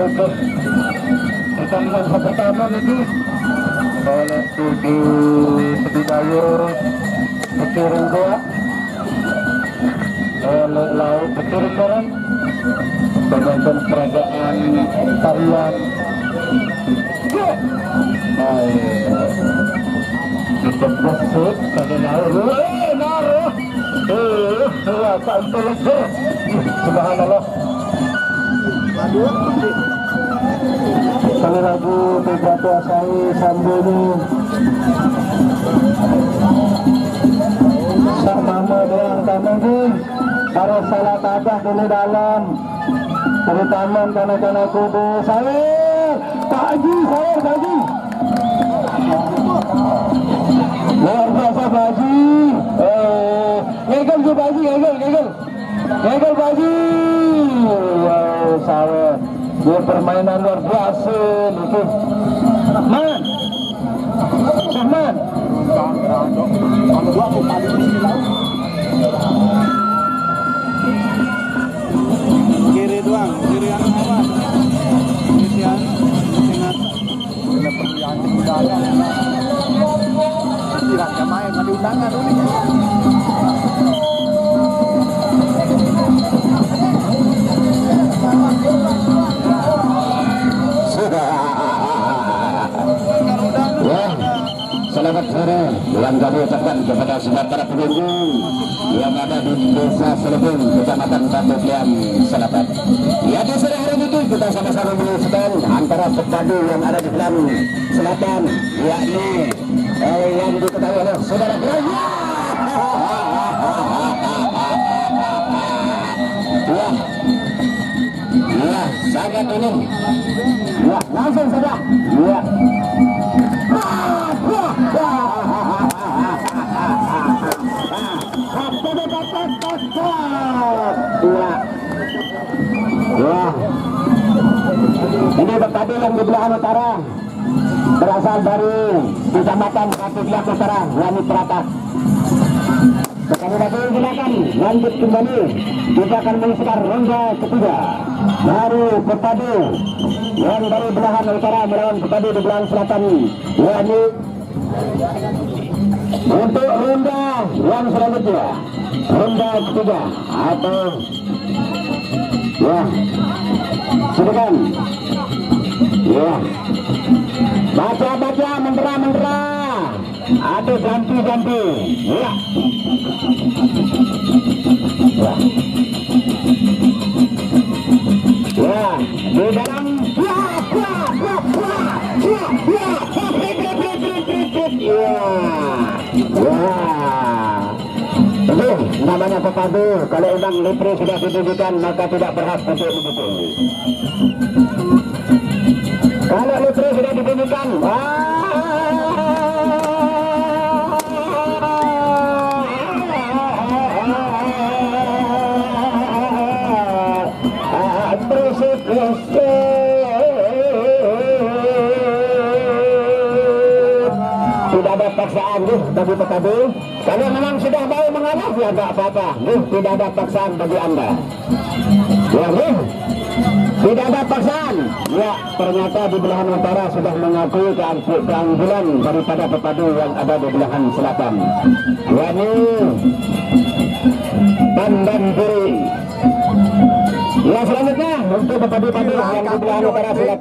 untuk pertandingan pertama ini oleh tujuh Sebidayu Petirung Goa oleh Laut Petirung Barang penonton peragaan tarian kita besok pada naruh sampai leger subhanallah kalau lagu Pegato Asai Sambuni sama dengan kami para salah tabah dulu dalam terutama tanah-tanah kubu saya Pak Haji luar biasa Pak Haji ngegel Pak Haji ngegel Pak Haji wow saya dia permainan luar biasa itu man Syahman kiri doang, kiri yang awas, kiri yang ingat, bila perlu yang diundangan, tidak main tadi undangan ini. Selamat sore yang kami ucapkan kepada semua para pengunjung yang ada di Desa Selebung, Kecamatan Batu Kliam Selatan. Ya, di sore hari itu kita sama-sama menyaksikan antara pepadu yang ada di Kliam Selatan, yakni yang diketahui oleh saudara Graya. Ya, sangat ini. Ya, langsung saja. Ya. Ini pepadu yang di belahan utara berasal dari Kecamatan Batu Kliam Utara, Wani Peratas. Sekali lagi silakan lanjut kembali. Kita akan menyaksikan ronde ketiga. Baru pepadu yang dari belahan utara melawan pepadu di belahan selatan. Wani untuk ronde yang selanjutnya, ronde ketiga atau ya silakan ya baca mendera atau ganti ya di dalam namanya pepadu. Kalau undang libre sudah ditujukan maka tidak berhak untuk mendukung. Kalau libre sudah ditujukan tidak ada paksaan bagi pepadu. Kalau memang sudah mau mengalah ya enggak apa-apa. Tidak ada paksaan bagi Anda. Ya, tidak ada paksaan. Ya, ternyata di belahan utara sudah mengakui keanggulan daripada pepadu yang ada di belahan selatan. Wani Pandan Puri. Ya, selanjutnya untuk pepadu-pepadu yang di belahan utara selatan.